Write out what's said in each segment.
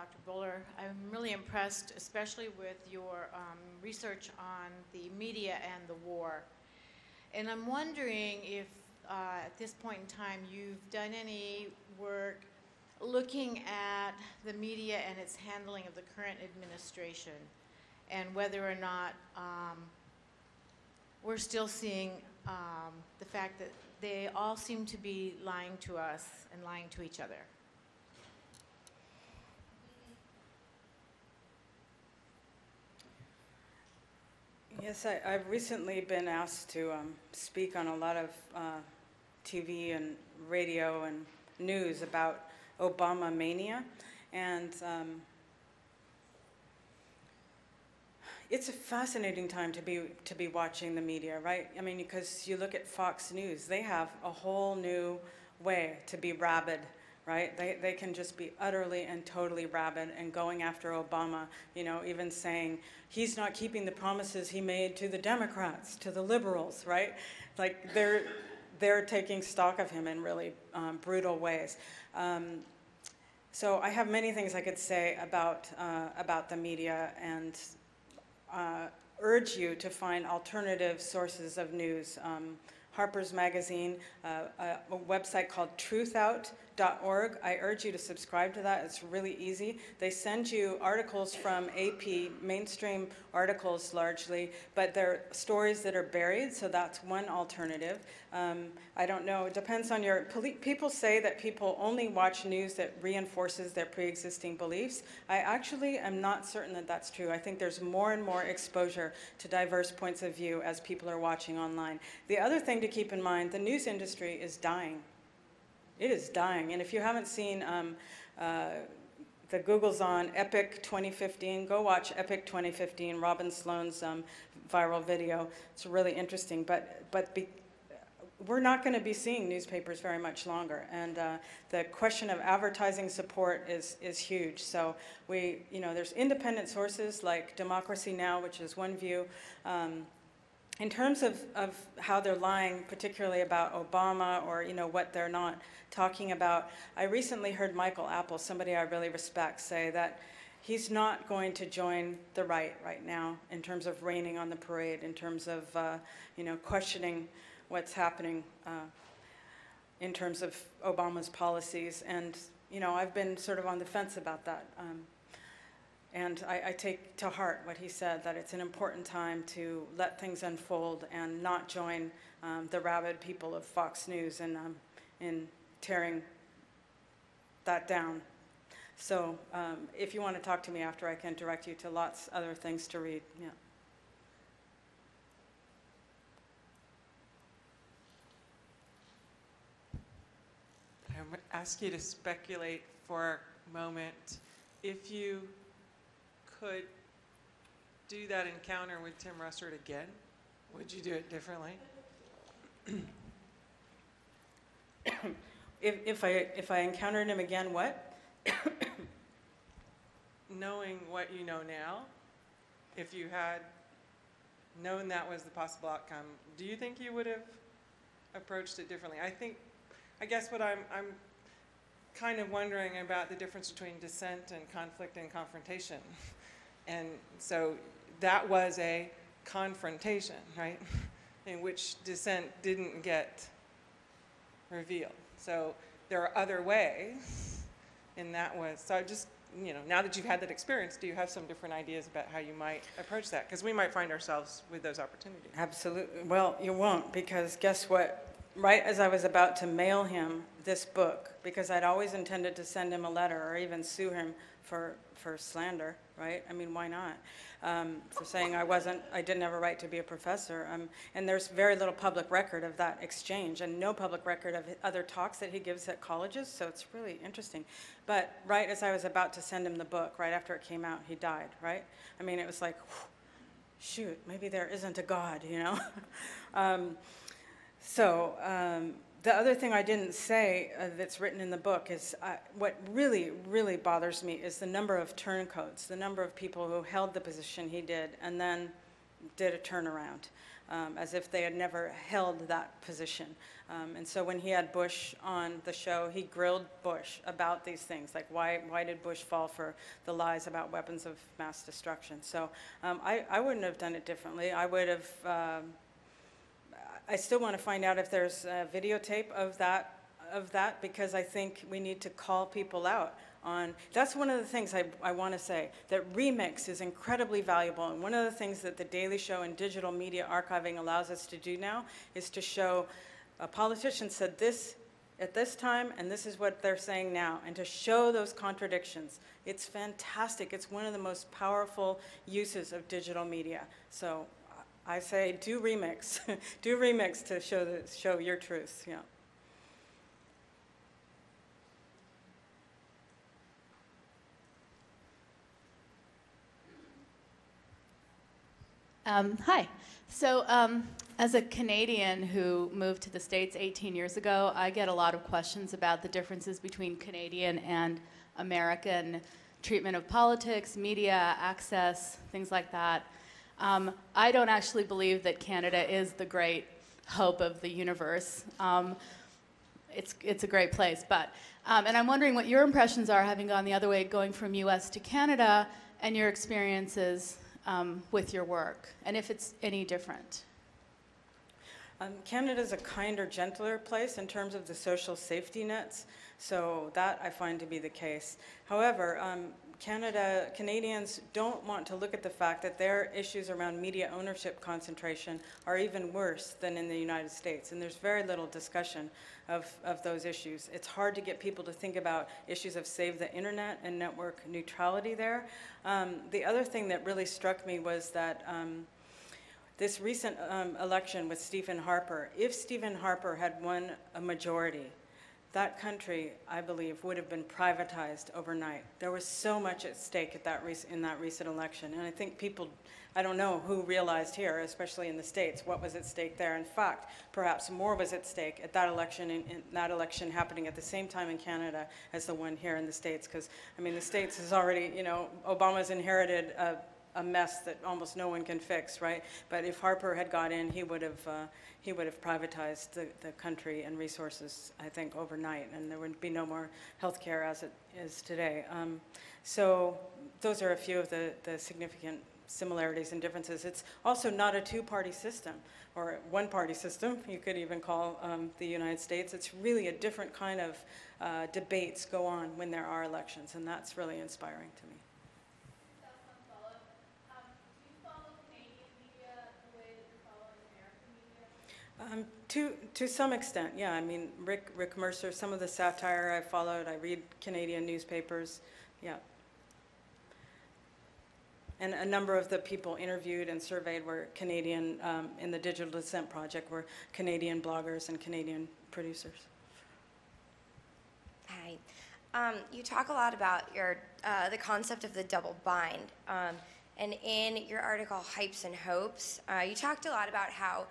Dr. Boler. I'm really impressed, especially with your research on the media and the war. And I'm wondering if at this point in time you've done any work looking at the media and its handling of the current administration, and whether or not we're still seeing the fact that they all seem to be lying to us and lying to each other. Yes, I've recently been asked to speak on a lot of TV and radio and news about Obama mania, and it's a fascinating time to be watching the media, right? I mean, because you look at Fox News, they have a whole new way to be rabid, right? They can just be utterly and totally rabid and going after Obama, you know, even saying he's not keeping the promises he made to the Democrats, to the liberals, right? Like they're taking stock of him in really brutal ways. So I have many things I could say about the media, and urge you to find alternative sources of news. Harper's Magazine, a website called truthout.org. I urge you to subscribe to that. It's really easy. They send you articles from AP, mainstream articles largely, but they're stories that are buried, so that's one alternative. I don't know, it depends on your, people say that people only watch news that reinforces their pre-existing beliefs. I actually am not certain that that's true. I think there's more and more exposure to diverse points of view as people are watching online. The other thing to keep in mind, the news industry is dying. It is dying, and if you haven't seen the Google's on Epic 2015, go watch Epic 2015, Robin Sloan's viral video. It's really interesting, we're not going to be seeing newspapers very much longer, and the question of advertising support is huge. So there's independent sources like Democracy Now!, which is one view. In terms of how they're lying, particularly about Obama or what they're not talking about, I recently heard Michael Apple, somebody I really respect, say that he's not going to join the right now in terms of raining on the parade, in terms of questioning what's happening in terms of Obama's policies. And I've been sort of on the fence about that. And I take to heart what he said, that it's an important time to let things unfold and not join the rabid people of Fox News in tearing that down. So if you want to talk to me after, I can direct you to lots of other things to read. Yeah. I'm going to ask you to speculate for a moment. If you could do that encounter with Tim Russert again, would you do it differently? If I encountered him again, what? Knowing what you know now, if you had known that was the possible outcome, do you think you would have approached it differently? I guess what I'm kind of wondering about the difference between dissent and conflict and confrontation. And so that was a confrontation, right? In which dissent didn't get revealed. So there are other ways, and that was, so just, now that you've had that experience, do you have some different ideas about how you might approach that? Because we might find ourselves with those opportunities. Absolutely. Well, you won't, because guess what? Right as I was about to mail him this book, because I'd always intended to send him a letter or even sue him for slander, right? I mean, why not? For saying I didn't have a right to be a professor. And there's very little public record of that exchange, and no public record of other talks that he gives at colleges, so it's really interesting. But right as I was about to send him the book, right after it came out, he died, right? I mean, it was like, whew, shoot, maybe there isn't a God, The other thing I didn't say that's written in the book is what really, really bothers me is the number of turncoats, the number of people who held the position he did and then did a turnaround. as if they had never held that position. And so when he had Bush on the show, he grilled Bush about these things, like why did Bush fall for the lies about weapons of mass destruction? So I wouldn't have done it differently. I would have, I still want to find out if there's a videotape of that, because I think we need to call people out on, that's one of the things I want to say, that remix is incredibly valuable. And one of the things that the Daily Show and digital media archiving allows us to do now is to show a politician said this at this time, and this is what they're saying now, and to show those contradictions. It's fantastic. It's one of the most powerful uses of digital media. So I say do remix. Do remix to show your truth, yeah. Hi. So as a Canadian who moved to the States 18 years ago, I get a lot of questions about the differences between Canadian and American treatment of politics, media, access, things like that. I don't actually believe that Canada is the great hope of the universe. It's a great place, but, and I'm wondering what your impressions are, having gone the other way, going from US to Canada, and your experiences with your work, and if it's any different. Canada's a kinder, gentler place in terms of the social safety nets, so that I find to be the case. However, Canadians don't want to look at the fact that their issues around media ownership concentration are even worse than in the United States, and there's very little discussion of those issues. It's hard to get people to think about issues of save the internet and network neutrality there. The other thing that really struck me was that this recent election with Stephen Harper, if Stephen Harper had won a majority, that country, I believe, would have been privatized overnight. There was so much at stake in that recent election, and I think people, I don't know who realized here, especially in the States, what was at stake there. In fact, perhaps more was at stake at that election, in that election happening at the same time in Canada as the one here in the States, because, I mean, the States has already, you know, Obama's inherited a mess that almost no one can fix, right? But if Harper had got in, he would have privatized the country and resources, I think, overnight, and there would be no more health care as it is today. So those are a few of the significant similarities and differences. It's also not a two-party system, or one-party system, you could even call the United States. It's really a different kind of debates go on when there are elections, and that's really inspiring to me. To some extent, yeah. I mean, Rick Mercer, some of the satire I followed, I read Canadian newspapers, yeah. And a number of the people interviewed and surveyed were Canadian, in the Digital Dissent project, were Canadian bloggers and Canadian producers. Hi. You talk a lot about the concept of the double bind. And in your article, Hypes and Hopes, you talked a lot about how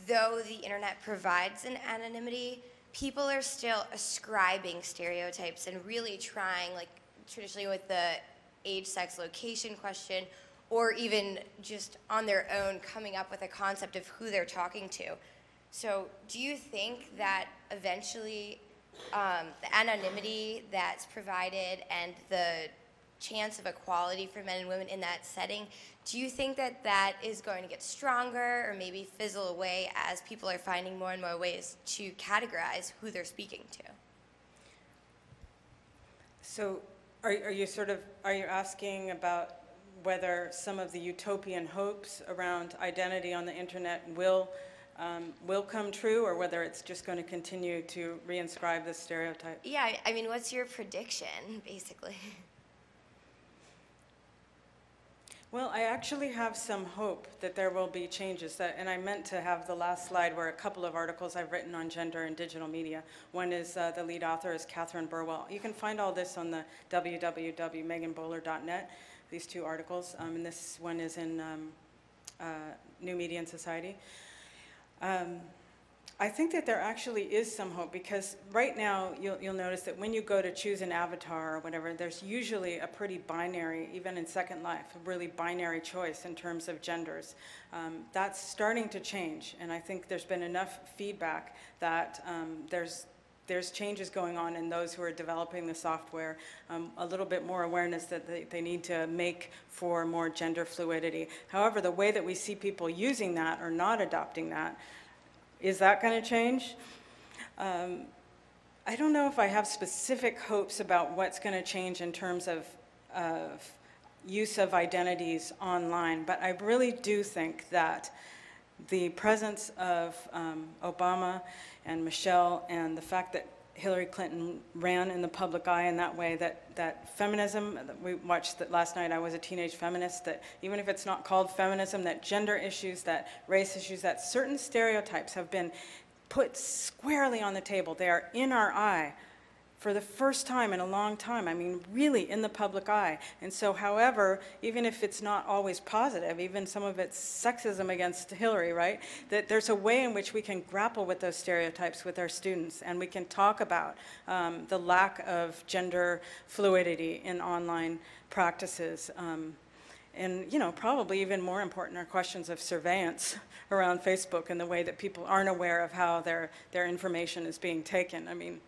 though the internet provides an anonymity, people are still ascribing stereotypes and really trying, like traditionally with the age, sex, location question, or even just on their own coming up with a concept of who they're talking to. So do you think that eventually the anonymity that's provided and the chance of equality for men and women in that setting, do you think that that is going to get stronger or maybe fizzle away as people are finding more and more ways to categorize who they're speaking to? So are you asking about whether some of the utopian hopes around identity on the internet will come true, or whether it's just going to continue to reinscribe this stereotype? Yeah, I mean, what's your prediction, basically? Well, I actually have some hope that there will be changes, and I meant to have the last slide where a couple of articles I've written on gender and digital media. One is, the lead author is Catherine Burwell. You can find all this on the www.meganboler.net, these two articles, and this one is in New Media and Society. I think that there actually is some hope, because right now you'll notice that when you go to choose an avatar or whatever, there's usually a pretty binary, even in Second Life, a really binary choice in terms of genders. That's starting to change, and I think there's been enough feedback that there's changes going on in those who are developing the software, a little bit more awareness that they need to make for more gender fluidity. However, the way that we see people using that or not adopting that, is that going to change? I don't know if I have specific hopes about what's going to change in terms of use of identities online, but I really do think that the presence of Obama and Michelle, and the fact that Hillary Clinton ran in the public eye in that way, that feminism, we watched that last night, I was a teenage feminist, that even if it's not called feminism, that gender issues, that race issues, that certain stereotypes have been put squarely on the table. They are in our eye for the first time in a long time. I mean, really in the public eye. And so, however, even if it's not always positive, even some of it's sexism against Hillary, right? That there's a way in which we can grapple with those stereotypes with our students, and we can talk about the lack of gender fluidity in online practices. And, you know, probably even more important are questions of surveillance around Facebook and the way that people aren't aware of how their information is being taken. I mean,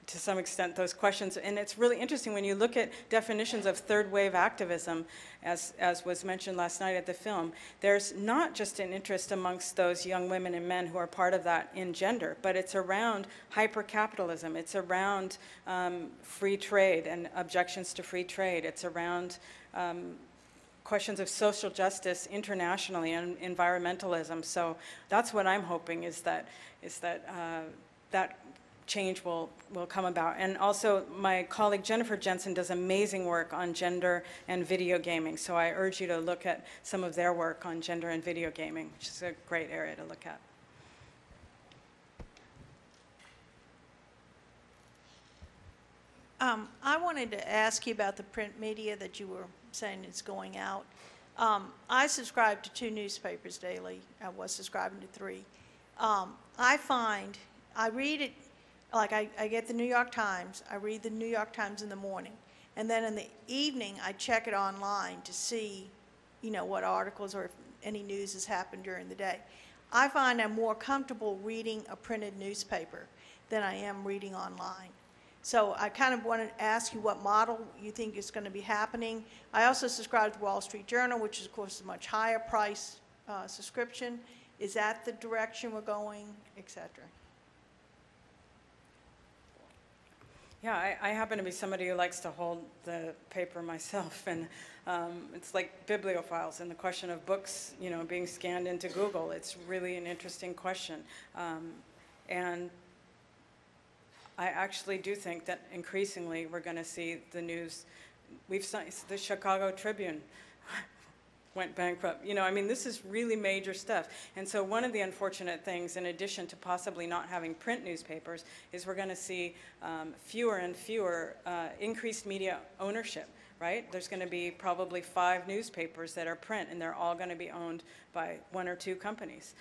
to some extent, those questions, and it's really interesting when you look at definitions of third wave activism, as was mentioned last night at the film, there's not just an interest amongst those young women and men who are part of that in gender, but it's around hyper-capitalism, it's around free trade and objections to free trade, it's around questions of social justice internationally and environmentalism. So that's what I'm hoping, is that that change will come about. And also, my colleague Jennifer Jensen does amazing work on gender and video gaming. So I urge you to look at some of their work on gender and video gaming, which is a great area to look at. I wanted to ask you about the print media that you were saying is going out. I subscribe to 2 newspapers daily. I was subscribing to 3. I read it, like I get the New York Times. I read the New York Times in the morning. And then in the evening, I check it online to see, you know, what articles or if any news has happened during the day. I find I'm more comfortable reading a printed newspaper than I am reading online. So I kind of want to ask you what model you think is going to be happening. I also subscribe to Wall Street Journal, which is, of course, a much higher price subscription. Is that the direction we're going, et cetera? Yeah, I happen to be somebody who likes to hold the paper myself, and it's like bibliophiles and the question of books, you know, being scanned into Google. It's really an interesting question, and I actually do think that increasingly we're going to see the news. The Chicago Tribune went bankrupt. You know, I mean, this is really major stuff. And so one of the unfortunate things, in addition to possibly not having print newspapers, is we're going to see fewer and fewer increased media ownership, right? There's going to be probably 5 newspapers that are print, and they're all going to be owned by 1 or 2 companies,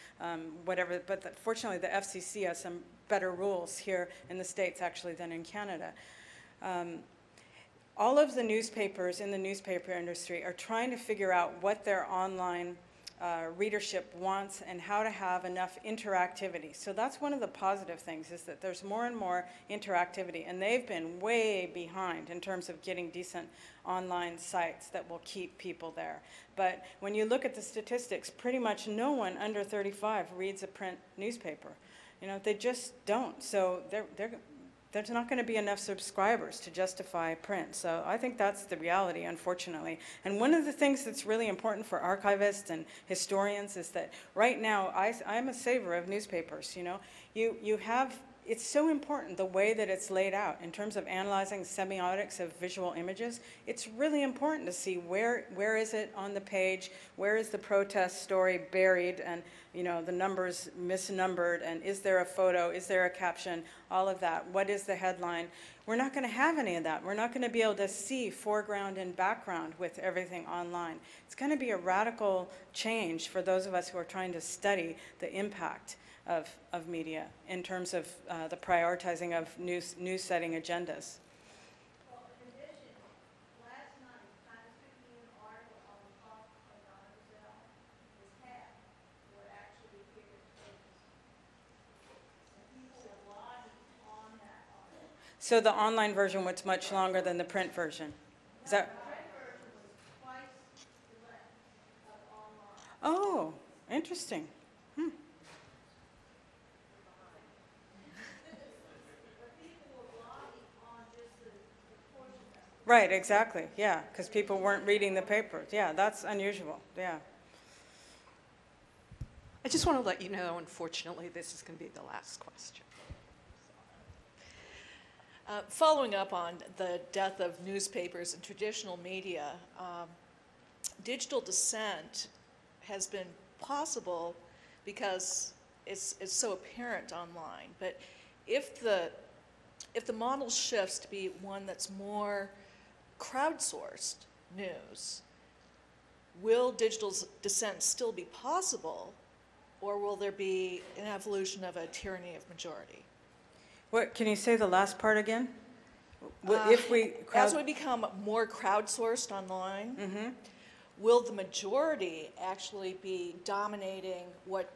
whatever. But fortunately, the FCC has some better rules here in the States, actually, than in Canada. All of the newspapers in the newspaper industry are trying to figure out what their online readership wants and how to have enough interactivity. So that's one of the positive things, is that there's more and more interactivity, and they've been way behind in terms of getting decent online sites that will keep people there. But when you look at the statistics, pretty much no one under 35 reads a print newspaper. You know, they just don't. So there's not going to be enough subscribers to justify print. So I think that's the reality, unfortunately. And one of the things that's really important for archivists and historians is that right now, I'm a saver of newspapers. You know, you have, it's so important the way that it's laid out in terms of analyzing semiotics of visual images. It's really important to see where is it on the page, where is the protest story buried, and you know, the numbers misnumbered, and is there a photo, is there a caption, all of that. What is the headline? We're not going to have any of that. We're not going to be able to see foreground and background with everything online. It's going to be a radical change for those of us who are trying to study the impact of media in terms of the prioritizing of news-setting agendas. Well, in addition, last night, Times Tribune article on the top of Donna Gazelle is half what actually appeared in papers. And people have relied on that article. So the online version was much longer than the print version. Is that? The print version was twice the length of online. Oh, interesting. Right, exactly, yeah, because people weren't reading the papers. Yeah, that's unusual, yeah. I just want to let you know, unfortunately, this is going to be the last question. Following up on the death of newspapers and traditional media, digital dissent has been possible because it's so apparent online. But if the model shifts to be one that's more crowdsourced news, will digital dissent still be possible, or will there be an evolution of a tyranny of majority? What, can you say the last part again? As we become more crowdsourced online, will the majority actually be dominating what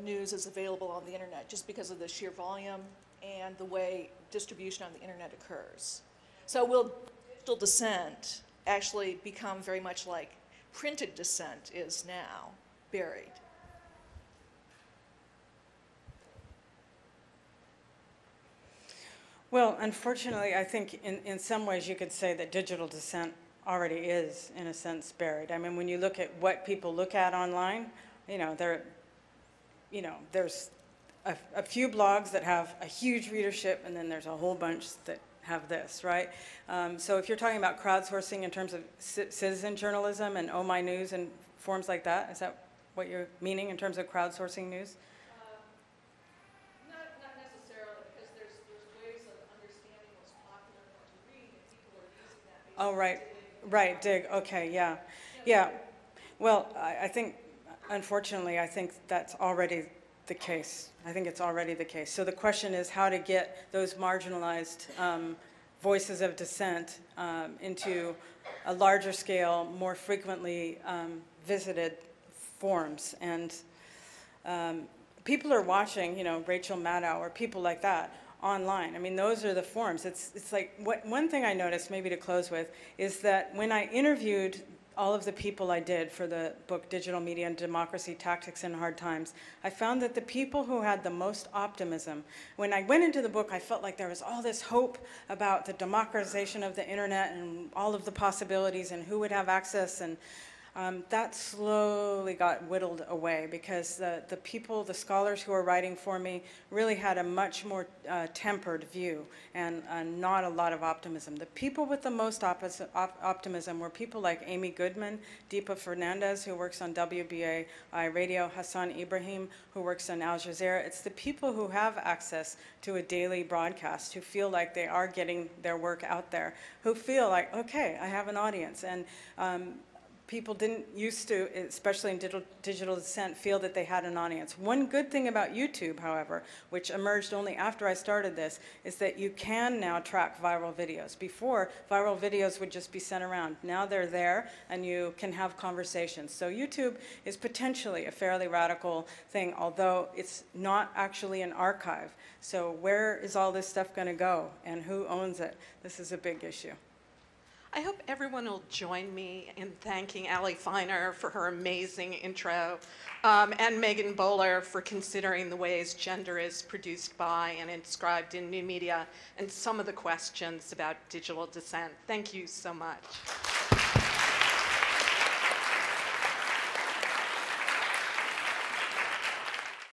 news is available on the internet just because of the sheer volume and the way distribution on the internet occurs? So will digital dissent actually become very much like printed dissent is now, buried? Well, unfortunately, I think in some ways you could say that digital dissent already is, in a sense, buried. I mean, when you look at what people look at online, there's a few blogs that have a huge readership, and then there's a whole bunch that have this, right? So if you're talking about crowdsourcing in terms of citizen journalism and Oh My News and forms like that, is that what you're meaning in terms of crowdsourcing news? Not necessarily, because there's ways of understanding what's popular and what to read, and people are using that. Oh, right, dig, okay, yeah. Well, I think, unfortunately, I think that's already the case. I think it's already the case. So the question is how to get those marginalized voices of dissent into a larger scale, more frequently visited forms. And people are watching, Rachel Maddow or people like that online. I mean, those are the forms. It's like, one thing I noticed, maybe to close with, is that when I interviewed all of the people I did for the book Digital Media and Democracy, Tactics in Hard Times, I found that the people who had the most optimism, when I went into the book, I felt like there was all this hope about the democratization of the internet and all of the possibilities and who would have access, and that slowly got whittled away because the people, the scholars who were writing for me really had a much more tempered view and not a lot of optimism. The people with the most optimism were people like Amy Goodman, Deepa Fernandez, who works on WBAI Radio, Hassan Ibrahim, who works on Al Jazeera. It's the people who have access to a daily broadcast, who feel like they are getting their work out there, who feel like, okay, I have an audience. And people didn't used to, especially in digital dissent, feel that they had an audience. One good thing about YouTube, however, which emerged only after I started this, is that you can now track viral videos. Before, viral videos would just be sent around. Now they're there, and you can have conversations. So YouTube is potentially a fairly radical thing, although it's not actually an archive. So where is all this stuff going to go, and who owns it? This is a big issue. I hope everyone will join me in thanking Allie Feiner for her amazing intro, and Megan Boler for considering the ways gender is produced by and inscribed in new media, and some of the questions about digital dissent. Thank you so much.